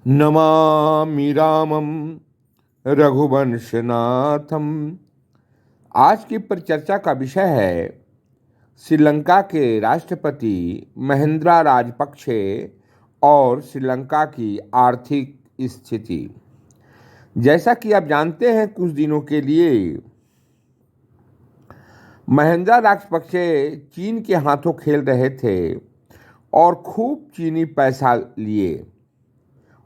नमामि रामं रघुवंशनाथम। आज की परिचर्चा का विषय है श्रीलंका के राष्ट्रपति महिंद्रा राजपक्षे और श्रीलंका की आर्थिक स्थिति। जैसा कि आप जानते हैं, कुछ दिनों के लिए महिंद्रा राजपक्षे चीन के हाथों खेल रहे थे और खूब चीनी पैसा लिए,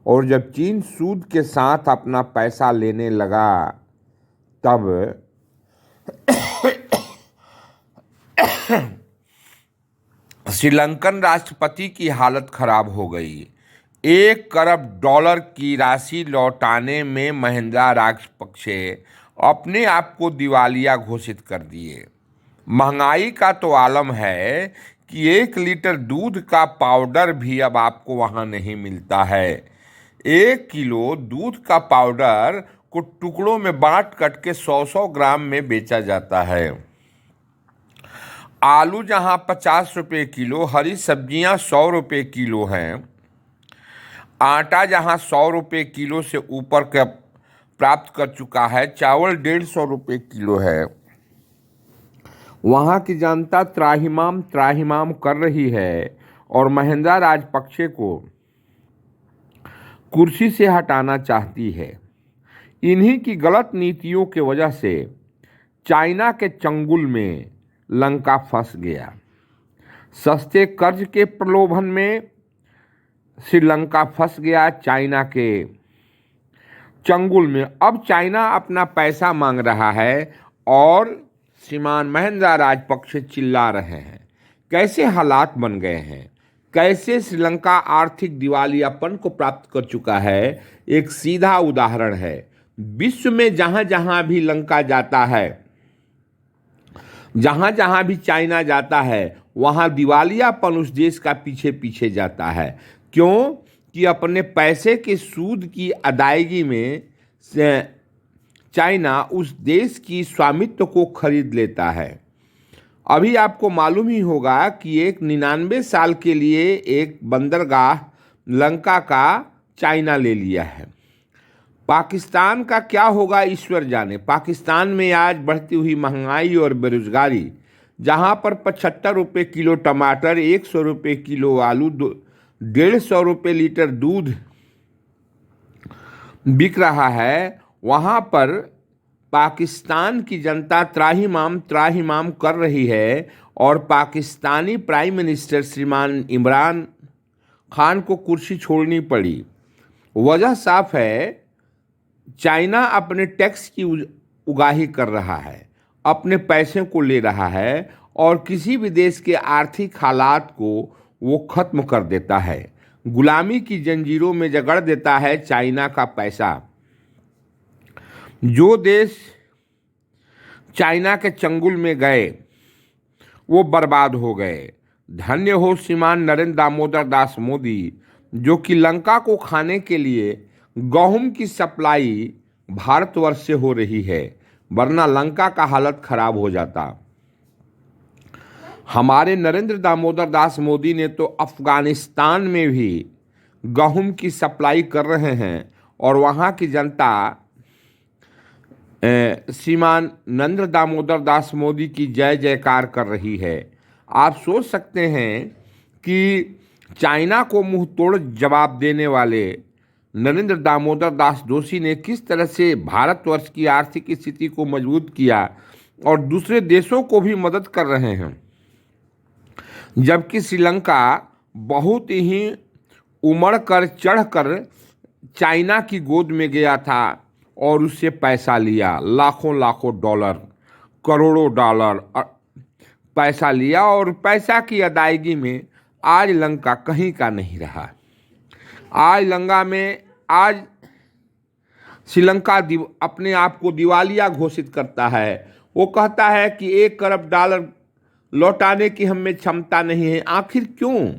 और जब चीन सूद के साथ अपना पैसा लेने लगा तब श्रीलंकन राष्ट्रपति की हालत खराब हो गई। $1 करोड़ की राशि लौटाने में महिंद्रा राजपक्षे अपने आप को दिवालिया घोषित कर दिए। महंगाई का तो आलम है कि 1 लीटर दूध का पाउडर भी अब आपको वहां नहीं मिलता है। 1 किलो दूध का पाउडर को टुकड़ों में बांट कट के 100 ग्राम में बेचा जाता है। आलू जहां 50 रुपये किलो, हरी सब्जियां 100 रुपये किलो हैं, आटा जहां 100 रुपये किलो से ऊपर का प्राप्त कर चुका है, चावल 150 रुपये किलो है, वहां की जनता त्राहिमाम त्राहिमाम कर रही है और महिंद्रा राजपक्षे को कुर्सी से हटाना चाहती है। इन्हीं की गलत नीतियों के वजह से चाइना के चंगुल में लंका फंस गया। सस्ते कर्ज के प्रलोभन में श्रीलंका फंस गया चाइना के चंगुल में। अब चाइना अपना पैसा मांग रहा है और श्रीमान महिंद्रा राजपक्षे चिल्ला रहे हैं। कैसे हालात बन गए हैं, कैसे श्रीलंका आर्थिक दिवालियापन को प्राप्त कर चुका है, एक सीधा उदाहरण है। विश्व में जहां जहां भी लंका जाता है, जहां जहां भी चाइना जाता है, वहां दिवालियापन उस देश का पीछे पीछे जाता है। क्यों? कि अपने पैसे के सूद की अदायगी में चाइना उस देश की स्वामित्व को खरीद लेता है। अभी आपको मालूम ही होगा कि एक 99 साल के लिए एक बंदरगाह लंका का चाइना ले लिया है। पाकिस्तान का क्या होगा ईश्वर जाने। पाकिस्तान में आज बढ़ती हुई महंगाई और बेरोजगारी, जहां पर 75 रुपये किलो टमाटर, 100 रुपये किलो आलू, 150 रुपये लीटर दूध बिक रहा है, वहां पर पाकिस्तान की जनता त्राहिमाम त्राहिमाम कर रही है और पाकिस्तानी प्राइम मिनिस्टर श्रीमान इमरान खान को कुर्सी छोड़नी पड़ी। वजह साफ है, चाइना अपने टैक्स की उगाही कर रहा है, अपने पैसे को ले रहा है और किसी भी देश के आर्थिक हालात को वो खत्म कर देता है। गुलामी की जंजीरों में जकड़ देता है चाइना का पैसा। जो देश चाइना के चंगुल में गए वो बर्बाद हो गए। धन्य हो श्रीमान नरेंद्र दामोदर दास मोदी, जो कि लंका को खाने के लिए गेहूं की सप्लाई भारतवर्ष से हो रही है, वरना लंका का हालत खराब हो जाता। हमारे नरेंद्र दामोदर दास मोदी ने तो अफगानिस्तान में भी गेहूं की सप्लाई कर रहे हैं और वहां की जनता श्रीमान नरेंद्र दामोदर दास मोदी की जय जयकार कर रही है। आप सोच सकते हैं कि चाइना को मुंह तोड़ जवाब देने वाले नरेंद्र दामोदर दास जोशी ने किस तरह से भारतवर्ष की आर्थिक स्थिति को मजबूत किया और दूसरे देशों को भी मदद कर रहे हैं। जबकि श्रीलंका बहुत ही उमड़ कर चढ़ कर चाइना की गोद में गया था और उससे पैसा लिया, लाखों लाखों डॉलर, करोड़ों डॉलर पैसा लिया और पैसा की अदायगी में आज लंका कहीं का नहीं रहा। आज श्रीलंका अपने आप को दिवालिया घोषित करता है। वो कहता है कि $1 करोड़ लौटाने की हमें क्षमता नहीं है। आखिर क्यों?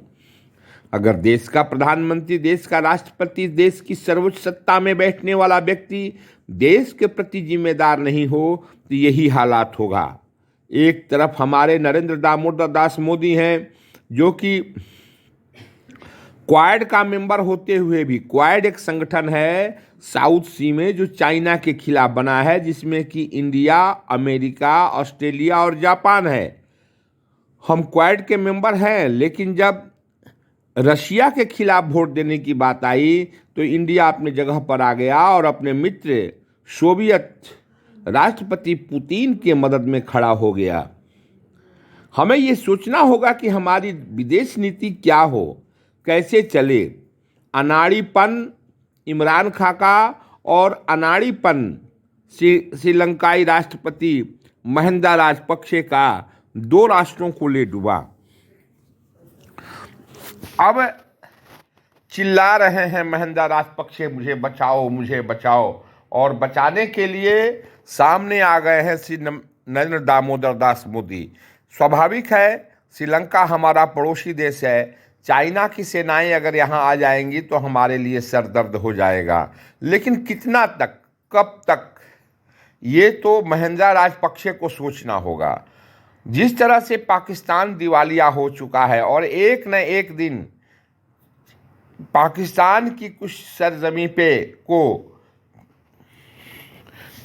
अगर देश का प्रधानमंत्री, देश का राष्ट्रपति, देश की सर्वोच्च सत्ता में बैठने वाला व्यक्ति देश के प्रति जिम्मेदार नहीं हो तो यही हालात होगा। एक तरफ हमारे नरेंद्र दामोदर दास मोदी हैं जो कि क्वाड का मेंबर होते हुए भी, क्वाड एक संगठन है साउथ सी में जो चाइना के खिलाफ बना है, जिसमें कि इंडिया, अमेरिका, ऑस्ट्रेलिया और जापान है। हम क्वाड के मेंबर हैं, लेकिन जब रशिया के खिलाफ वोट देने की बात आई तो इंडिया अपने जगह पर आ गया और अपने मित्र सोवियत राष्ट्रपति पुतिन के मदद में खड़ा हो गया। हमें ये सोचना होगा कि हमारी विदेश नीति क्या हो, कैसे चले। अनाड़ीपन इमरान खां का और अनाड़ीपन श्रीलंकाई राष्ट्रपति महिंदा राजपक्षे का दो राष्ट्रों को ले डूबा। अब चिल्ला रहे हैं महिंदा राजपक्षे, मुझे बचाओ मुझे बचाओ, और बचाने के लिए सामने आ गए हैं श्री नरेंद्र दामोदर दास मोदी। स्वाभाविक है, श्रीलंका हमारा पड़ोसी देश है, चाइना की सेनाएं अगर यहाँ आ जाएंगी तो हमारे लिए सरदर्द हो जाएगा। लेकिन कितना तक, कब तक, ये तो महिंदा राजपक्षे को सोचना होगा। जिस तरह से पाकिस्तान दिवालिया हो चुका है और एक न एक दिन पाकिस्तान की कुछ सरजमी पे को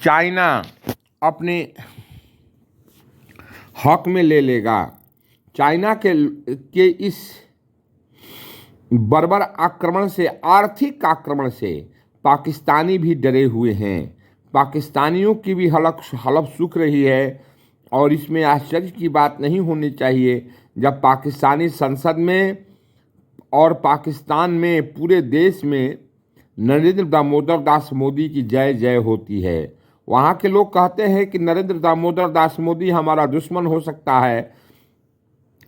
चाइना अपने हक में ले लेगा। चाइना के इस बर्बर आक्रमण से, आर्थिक आक्रमण से पाकिस्तानी भी डरे हुए हैं। पाकिस्तानियों की भी हलफ सूख रही है और इसमें आश्चर्य की बात नहीं होनी चाहिए जब पाकिस्तानी संसद में और पाकिस्तान में, पूरे देश में नरेंद्र दामोदर दास मोदी की जय जय होती है। वहाँ के लोग कहते हैं कि नरेंद्र दामोदर दास मोदी हमारा दुश्मन हो सकता है,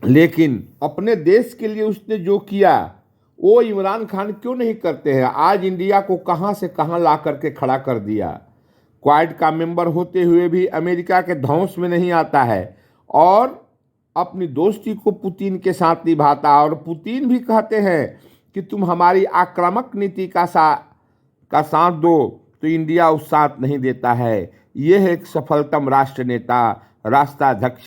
लेकिन अपने देश के लिए उसने जो किया वो इमरान खान क्यों नहीं करते हैं। आज इंडिया को कहाँ से कहाँ ला करके खड़ा कर दिया। क्वाड का मेंबर होते हुए भी अमेरिका के धौंस में नहीं आता है और अपनी दोस्ती को पुतिन के साथ निभाता है। और पुतिन भी कहते हैं कि तुम हमारी आक्रामक नीति का साथ दो, तो इंडिया उस साथ नहीं देता है। यह एक सफलतम राष्ट्र नेता, राष्ट्राध्यक्ष